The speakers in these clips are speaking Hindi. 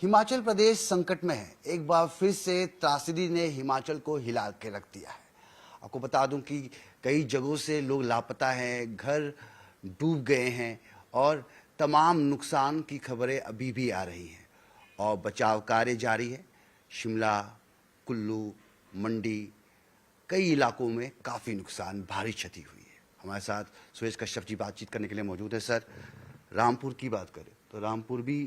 हिमाचल प्रदेश संकट में है। एक बार फिर से त्रासदी ने हिमाचल को हिला के रख दिया है। आपको बता दूं कि कई जगहों से लोग लापता हैं, घर डूब गए हैं और तमाम नुकसान की खबरें अभी भी आ रही हैं और बचाव कार्य जारी है। शिमला, कुल्लू, मंडी, कई इलाकों में काफ़ी नुकसान, भारी क्षति हुई है। हमारे साथ सुरेश कश्यप जी बातचीत करने के लिए मौजूद है। सर, रामपुर की बात करें तो रामपुर भी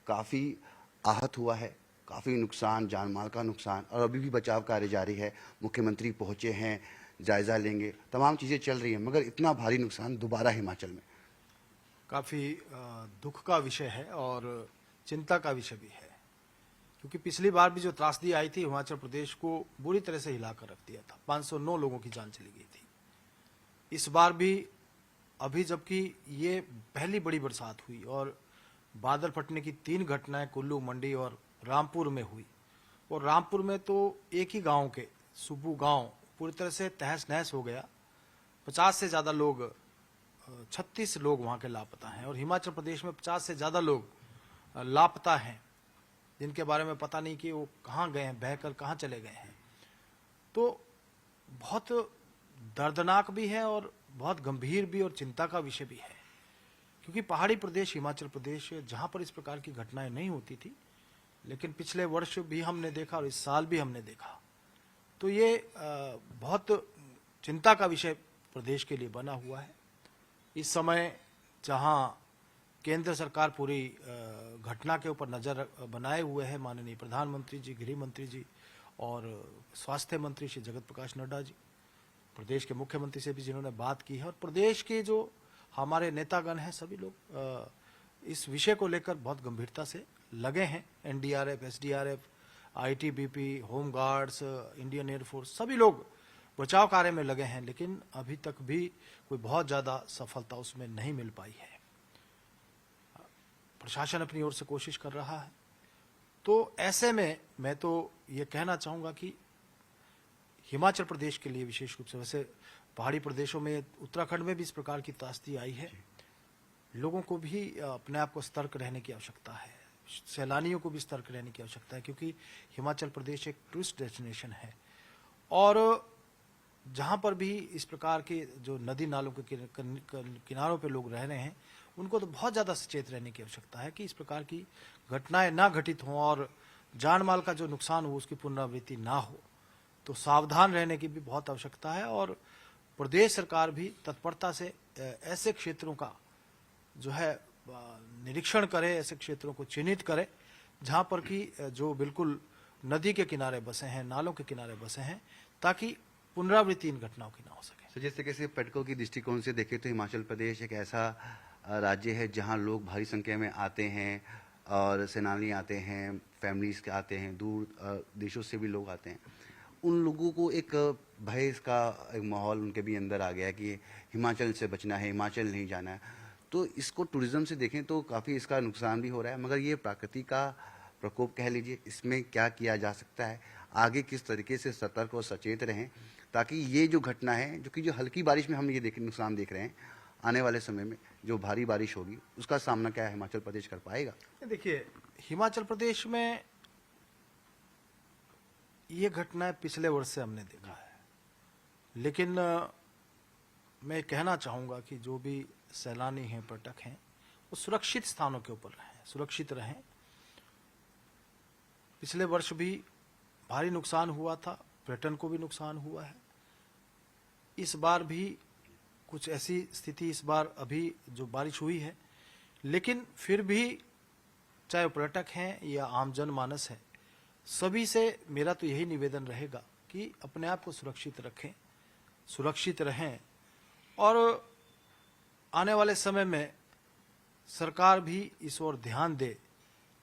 काफ़ी आहत हुआ है, काफ़ी नुकसान, जान माल का नुकसान, और अभी भी बचाव कार्य जारी है। मुख्यमंत्री पहुंचे हैं, जायज़ा लेंगे, तमाम चीज़ें चल रही हैं, मगर इतना भारी नुकसान दोबारा हिमाचल में काफ़ी दुख का विषय है और चिंता का विषय भी है, क्योंकि पिछली बार भी जो त्रासदी आई थी हिमाचल प्रदेश को बुरी तरह से हिलाकर रख दिया था। 509 लोगों की जान चली गई थी। इस बार भी अभी जबकि ये पहली बड़ी बरसात हुई और बादल फटने की 3 घटनाएं कुल्लू, मंडी और रामपुर में हुई, और रामपुर में तो एक ही गांव के सुब्बू गांव पूरी तरह से तहस नहस हो गया। 50 से ज्यादा लोग 36 लोग वहां के लापता हैं, और हिमाचल प्रदेश में 50 से ज्यादा लोग लापता हैं जिनके बारे में पता नहीं कि वो कहाँ गए हैं, बहकर कहाँ चले गए हैं। तो बहुत दर्दनाक भी है और बहुत गंभीर भी और चिंता का विषय भी है, क्योंकि पहाड़ी प्रदेश हिमाचल प्रदेश जहां पर इस प्रकार की घटनाएं नहीं होती थी, लेकिन पिछले वर्ष भी हमने देखा और इस साल भी हमने देखा, तो ये बहुत चिंता का विषय प्रदेश के लिए बना हुआ है। इस समय जहां केंद्र सरकार पूरी घटना के ऊपर नजर बनाए हुए है, माननीय प्रधानमंत्री जी, गृह मंत्री जी और स्वास्थ्य मंत्री श्री जगत प्रकाश नड्डा जी, प्रदेश के मुख्यमंत्री से भी जिन्होंने बात की है, और प्रदेश के जो हमारे नेतागण हैं सभी लोग इस विषय को लेकर बहुत गंभीरता से लगे हैं। NDRF, SDRF, ITBP, home guards, Indian air force, सभी लोग बचाव कार्य में लगे हैं, लेकिन अभी तक भी कोई बहुत ज्यादा सफलता उसमें नहीं मिल पाई है। प्रशासन अपनी ओर से कोशिश कर रहा है। तो ऐसे में मैं तो ये कहना चाहूंगा कि हिमाचल प्रदेश के लिए विशेष रूप से, वैसे पहाड़ी प्रदेशों में, उत्तराखंड में भी इस प्रकार की त्रासदी आई है, लोगों को भी अपने आप को सतर्क रहने की आवश्यकता है, सैलानियों को भी सतर्क रहने की आवश्यकता है, क्योंकि हिमाचल प्रदेश एक टूरिस्ट डेस्टिनेशन है, और जहां पर भी इस प्रकार के जो नदी नालों के किनारों पे लोग रह रहे हैं, उनको तो बहुत ज्यादा सचेत रहने की आवश्यकता है कि इस प्रकार की घटनाएं ना घटित हों और जान माल का जो नुकसान हो उसकी पुनरावृत्ति ना हो। तो सावधान रहने की भी बहुत आवश्यकता है, और प्रदेश सरकार भी तत्परता से ऐसे क्षेत्रों का जो है निरीक्षण करे, ऐसे क्षेत्रों को चिन्हित करे जहां पर कि जो बिल्कुल नदी के किनारे बसे हैं, नालों के किनारे बसे हैं, ताकि पुनरावृत्ति इन घटनाओं की ना हो सके। तो जिस तरीके से पर्यटकों की दृष्टिकोण से देखें तो हिमाचल प्रदेश एक ऐसा राज्य है जहां लोग भारी संख्या में आते हैं और सैलानी आते हैं, फैमिलीज के आते हैं, दूर देशों से भी लोग आते हैं। उन लोगों को एक भय का एक माहौल उनके भी अंदर आ गया है कि हिमाचल से बचना है, हिमाचल नहीं जाना है। तो इसको टूरिज्म से देखें तो काफ़ी इसका नुकसान भी हो रहा है, मगर ये प्रकृति का प्रकोप कह लीजिए, इसमें क्या किया जा सकता है, आगे किस तरीके से सतर्क और सचेत रहें, ताकि ये जो घटना है, जो कि जो हल्की बारिश में हम ये नुकसान देख रहे हैं, आने वाले समय में जो भारी बारिश होगी उसका सामना क्या हिमाचल प्रदेश कर पाएगा? देखिए, हिमाचल प्रदेश में ये घटनाएं पिछले वर्ष से हमने देखा है, लेकिन मैं कहना चाहूंगा कि जो भी सैलानी हैं, पर्यटक हैं, वो सुरक्षित स्थानों के ऊपर रहें, सुरक्षित रहें। पिछले वर्ष भी भारी नुकसान हुआ था, पर्यटन को भी नुकसान हुआ है। इस बार भी कुछ ऐसी स्थिति इस बार अभी जो बारिश हुई है, लेकिन फिर भी चाहे पर्यटक हैं या आम जनमानस है, सभी से मेरा तो यही निवेदन रहेगा कि अपने आप को सुरक्षित रखें, सुरक्षित रहें, और आने वाले समय में सरकार भी इस ओर ध्यान दे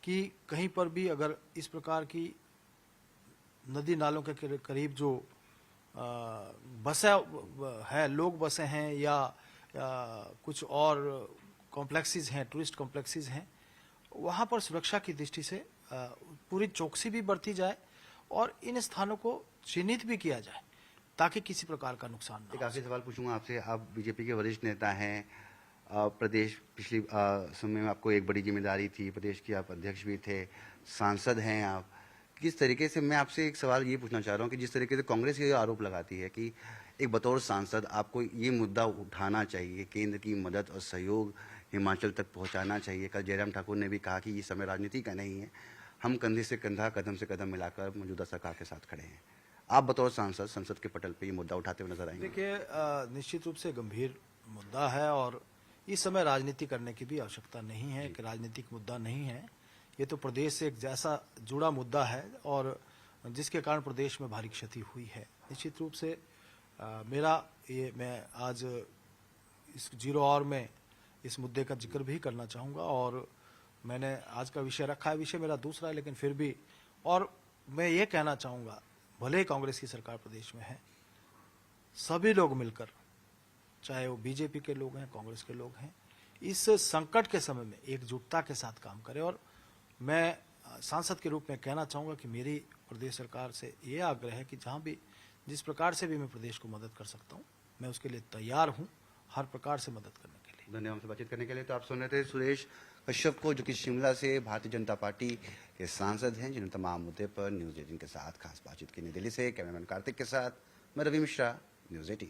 कि कहीं पर भी अगर इस प्रकार की नदी नालों के करीब जो बसा है, लोग बसे हैं या कुछ और कॉम्प्लेक्सेस हैं, टूरिस्ट कॉम्प्लेक्सेस हैं, वहां पर सुरक्षा की दृष्टि से पूरी चौकसी भी बरती जाए और इन स्थानों को चिन्हित भी किया जाए ताकि किसी प्रकार का नुकसान न हो। एक आखिरी सवाल पूछूंगा आपसे, आप बीजेपी के वरिष्ठ नेता हैं, प्रदेश पिछली समय में आपको एक बड़ी जिम्मेदारी थी, प्रदेश की आप अध्यक्ष भी थे, सांसद हैं आप। किस तरीके से, मैं आपसे एक सवाल ये पूछना चाह रहा हूँ कि जिस तरीके से कांग्रेस ये आरोप लगाती है कि एक बतौर सांसद आपको ये मुद्दा उठाना चाहिए, केंद्र की मदद और सहयोग हिमाचल तक पहुंचाना चाहिए। कल जयराम ठाकुर ने भी कहा कि ये समय राजनीति का नहीं है, हम कंधे से कंधा, कदम से कदम मिलाकर मौजूदा सरकार के साथ खड़े हैं। आप बतौर सांसद संसद के पटल पे ये मुद्दा उठाते हुए नजर आएंगे? देखिए, निश्चित रूप से गंभीर मुद्दा है और इस समय राजनीति करने की भी आवश्यकता नहीं है कि राजनीतिक मुद्दा नहीं है। ये तो प्रदेश से एक जैसा जुड़ा मुद्दा है और जिसके कारण प्रदेश में भारी क्षति हुई है। निश्चित रूप से मैं आज इस 0 आवर में इस मुद्दे का जिक्र भी करना चाहूँगा और मैंने आज का विषय रखा है, विषय मेरा दूसरा है, लेकिन फिर भी, और मैं ये कहना चाहूँगा, भले ही कांग्रेस की सरकार प्रदेश में है, सभी लोग मिलकर, चाहे वो बीजेपी के लोग हैं, कांग्रेस के लोग हैं, इस संकट के समय में एकजुटता के साथ काम करें। और मैं सांसद के रूप में कहना चाहूँगा कि मेरी प्रदेश सरकार से ये आग्रह है कि जहाँ भी, जिस प्रकार से भी मैं प्रदेश को मदद कर सकता हूँ, मैं उसके लिए तैयार हूँ, हर प्रकार से मदद करने के लिए। धन्यवाद हमसे बातचीत करने के लिए। तो आप सुन रहे थे सुरेश कश्यप को, जो कि शिमला से भारतीय जनता पार्टी के सांसद हैं, जिन्होंने तमाम मुद्दे पर न्यूज़ 18 के साथ खास बातचीत की। नई दिल्ली से कैमरामैन कार्तिक के साथ मैं रवि मिश्रा, न्यूज़ 18।